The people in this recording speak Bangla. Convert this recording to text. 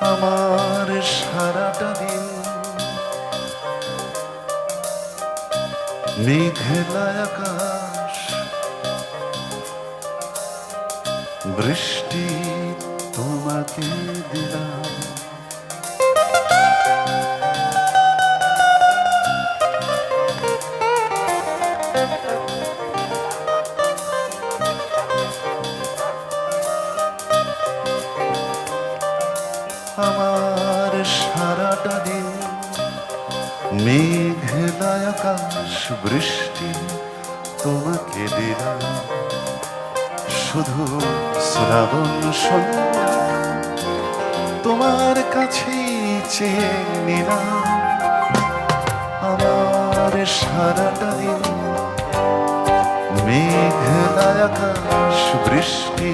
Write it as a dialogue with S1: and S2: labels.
S1: আমার সারাটা দিন মেঘলা আকাশ, বৃষ্টি তোমাকে দিলাম। আমার সারাটা দিন মেঘলা আকাশ, বৃষ্টি তোমাকে দিলাম। শুধু শ্রাবণ সন্ধ্যা তোমার কাছেই চেয়ে নিলাম। আমার সারাটা দিন মেঘলা আকাশ, বৃষ্টি